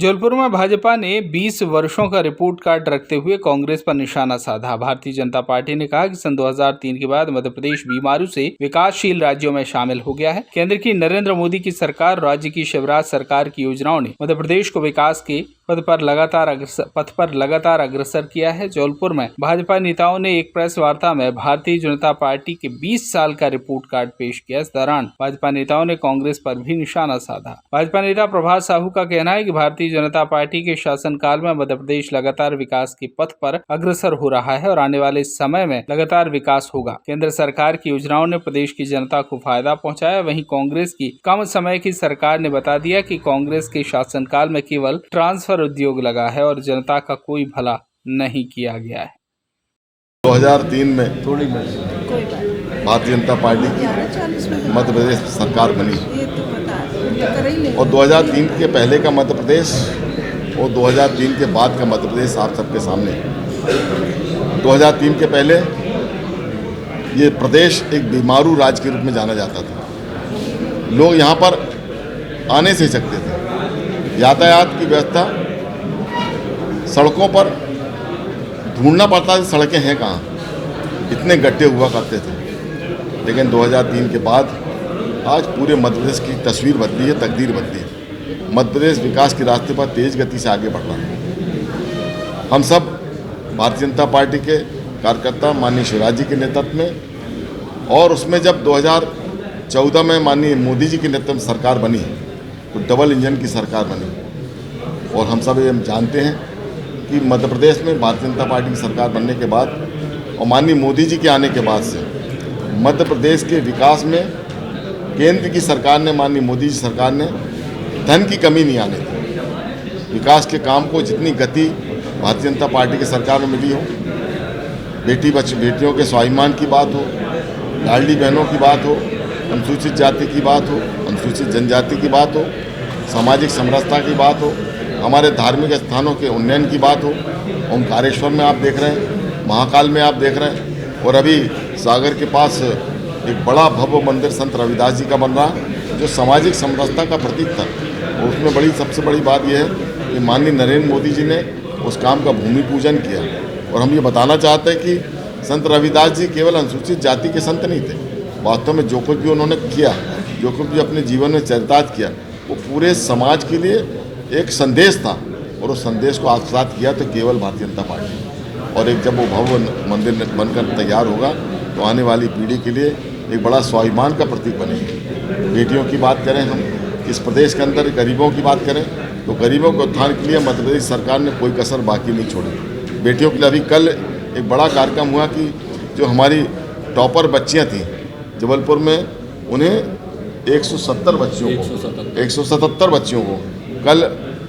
जबलपुर में भाजपा ने 20 वर्षों का रिपोर्ट कार्ड रखते हुए कांग्रेस पर निशाना साधा। भारतीय जनता पार्टी ने कहा कि सन 2003 के बाद मध्य प्रदेश बीमारू से विकासशील राज्यों में शामिल हो गया है। केंद्र की नरेंद्र मोदी की सरकार, राज्य की शिवराज सरकार की योजनाओं ने मध्य प्रदेश को विकास के पथ पर लगातार अग्रसर किया है। जबलपुर में भाजपा नेताओं ने एक प्रेस वार्ता में भारतीय जनता पार्टी के 20 साल का रिपोर्ट कार्ड पेश किया। इस दौरान भाजपा नेताओं ने कांग्रेस पर भी निशाना साधा। भाजपा नेता प्रभात साहू का कहना है कि भारतीय जनता पार्टी के शासनकाल में मध्य प्रदेश लगातार विकास के पथ पर अग्रसर हो रहा है और आने वाले समय में लगातार विकास होगा। केंद्र सरकार की योजनाओं ने प्रदेश की जनता को फायदा पहुंचाया। वहीं कांग्रेस की कम समय की सरकार ने बता दिया कि कांग्रेस के शासनकाल में केवल ट्रांसफर उद्योग लगा है और जनता का कोई भला नहीं किया गया है। 2003 में भारतीय जनता पार्टी की मध्य प्रदेश सरकार बनी और 2003 के पहले का मध्य प्रदेश और 2003 के बाद का मध्य प्रदेश आप सबके सामने। 2003 के पहले ये प्रदेश एक बीमारू राज्य के रूप में जाना जाता था। लोग यहाँ पर आने से सकते थे। यातायात की व्यवस्था, सड़कों पर ढूंढना पड़ता था सड़कें हैं कहाँ, इतने गड्ढे हुआ करते थे। लेकिन 2003 के बाद आज पूरे मध्य प्रदेश की तस्वीर बदली है, तकदीर बदली है। मध्य प्रदेश विकास के रास्ते पर तेज गति से आगे बढ़ रहा है। हम सब भारतीय जनता पार्टी के कार्यकर्ता माननीय शिवराज जी के नेतृत्व में, और उसमें जब 2014 में माननीय मोदी जी के नेतृत्व में सरकार बनी तो डबल इंजन की सरकार बनी। और हम सब ये जानते हैं कि मध्य प्रदेश में भारतीय जनता पार्टी की सरकार बनने के बाद और माननीय मोदी जी के आने के बाद से मध्य प्रदेश के विकास में केंद्र की सरकार ने, माननीय मोदी जी सरकार ने धन की कमी नहीं आने दी। विकास के काम को जितनी गति भारतीय जनता पार्टी की सरकार में मिली हो, बेटियों के स्वाभिमान की बात हो, लाडली बहनों की बात हो, अनुसूचित जाति की बात हो, अनुसूचित जनजाति की बात हो, सामाजिक समरसता की बात हो, हमारे धार्मिक स्थानों के उन्नयन की बात हो, ओंकारेश्वर में आप देख रहे हैं, महाकाल में आप देख रहे हैं, और अभी सागर के पास एक बड़ा भव्य मंदिर संत रविदास जी का बन रहा है जो सामाजिक समरसता का प्रतीक था। और उसमें सबसे बड़ी बात यह है कि माननीय नरेंद्र मोदी जी ने उस काम का भूमि पूजन किया। और हम ये बताना चाहते हैं कि संत रविदास जी केवल अनुसूचित जाति के संत नहीं थे। वास्तव में जो कुछ भी उन्होंने किया, जो कुछ भी अपने जीवन में चरितार्थ किया, वो पूरे समाज के लिए एक संदेश था। और उस संदेश को आत्मसात किया तो केवल भारतीय जनता पार्टी। और एक जब वो भव्य मंदिर बनकर तैयार होगा तो आने वाली पीढ़ी के लिए एक बड़ा स्वाभिमान का प्रतीक बनेगा। बेटियों की बात करें, हम इस प्रदेश के अंदर गरीबों की बात करें तो गरीबों के उत्थान के लिए मध्य प्रदेश सरकार ने कोई कसर बाकी नहीं छोड़ी। बेटियों के लिए अभी कल एक बड़ा कार्यक्रम हुआ कि जो हमारी टॉपर बच्चियाँ थीं जबलपुर में, उन्हें 177 बच्चियों को कल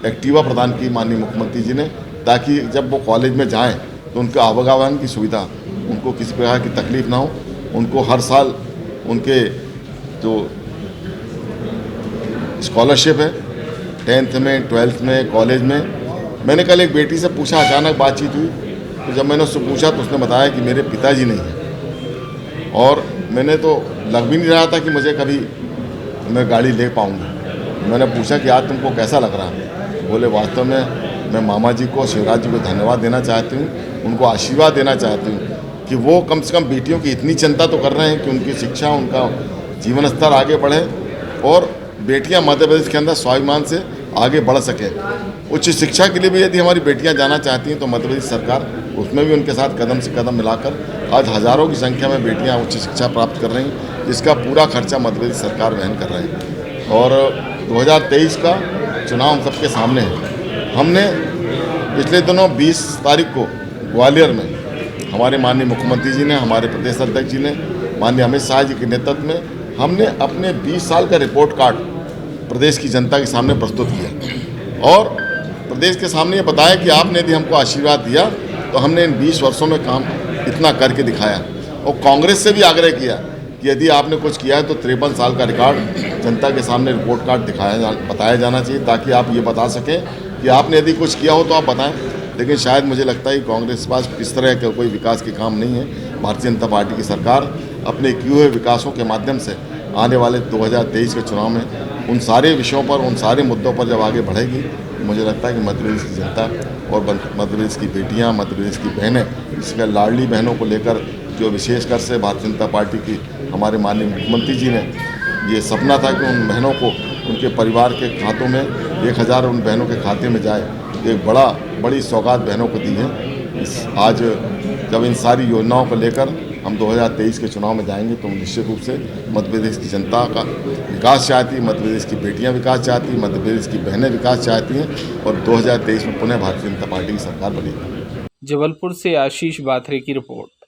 एक्टिवा प्रदान की माननीय मुख्यमंत्री जी ने, ताकि जब वो कॉलेज में जाएं तो उनका आवागमन की सुविधा, उनको किसी प्रकार की तकलीफ ना हो। उनको हर साल उनके जो स्कॉलरशिप है 10th में, 12th में, कॉलेज में। मैंने कल एक बेटी से पूछा, अचानक बातचीत हुई तो जब मैंने उससे पूछा तो उसने बताया कि मेरे पिताजी नहीं हैं और मैंने तो लग भी नहीं रहा था कि मुझे कभी मैं गाड़ी ले पाऊँगी। मैंने पूछा कि आज तुमको कैसा लग रहा है? बोले वास्तव में मैं मामा जी को, शिवराज जी को धन्यवाद देना चाहती हूँ, उनको आशीर्वाद देना चाहती हूँ कि वो कम से कम बेटियों की इतनी चिंता तो कर रहे हैं कि उनकी शिक्षा, उनका जीवन स्तर आगे बढ़े और बेटियां मध्य प्रदेश के अंदर स्वाभिमान से आगे बढ़ सकें। उच्च शिक्षा के लिए भी यदि हमारी बेटियां जाना चाहती हैं तो मध्य प्रदेश सरकार उसमें भी उनके साथ कदम से कदम मिलाकर आज हज़ारों की संख्या में बेटियां उच्च शिक्षा प्राप्त कर रही हैं, जिसका पूरा खर्चा मध्य प्रदेश सरकार वहन कर रही है। और 2023 का चुनाव हम सबके सामने है। हमने पिछले दिनों 20 तारीख को ग्वालियर में हमारे माननीय मुख्यमंत्री जी ने, हमारे प्रदेश अध्यक्ष जी ने, माननीय अमित शाह जी के नेतृत्व में हमने अपने 20 साल का रिपोर्ट कार्ड प्रदेश की जनता के सामने प्रस्तुत किया और प्रदेश के सामने ये बताया कि आपने यदि हमको आशीर्वाद दिया तो हमने इन 20 वर्षों में काम इतना करके दिखाया। और कांग्रेस से भी आग्रह किया कि यदि आपने कुछ किया है तो 53 साल का रिकॉर्ड जनता के सामने रिपोर्ट कार्ड बताया जाना चाहिए, ताकि आप ये बता सकें कि आपने यदि कुछ किया हो तो आप बताएं। लेकिन शायद मुझे लगता है कि कांग्रेस के पास इस तरह का कोई विकास के काम नहीं है। भारतीय जनता पार्टी की सरकार अपने किए हुए विकासों के माध्यम से आने वाले 2023 के चुनाव में उन सारे विषयों पर, उन सारे मुद्दों पर जब आगे बढ़ेगी, मुझे लगता है कि मध्य प्रदेश की जनता और मध्य प्रदेश की बेटियां, मध्य प्रदेश की बहनें, इसका लाडली बहनों को लेकर जो विशेषकर से भारतीय जनता पार्टी की हमारे माननीय मुख्यमंत्री जी ने ये सपना था कि उन बहनों को उनके परिवार के खातों में 1000 उन बहनों के खाते में जाए, एक बड़ी सौगात बहनों को दी है। आज जब इन सारी योजनाओं को लेकर हम 2023 के चुनाव में जाएंगे तो निश्चित रूप से मध्य प्रदेश की जनता का विकास चाहती है, मध्य प्रदेश की बेटियां विकास चाहती हैं, मध्य प्रदेश की बहनें विकास चाहती हैं और 2023 में पुनः भारतीय जनता पार्टी की सरकार बनेगी। जबलपुर से आशीष बाथरे की रिपोर्ट।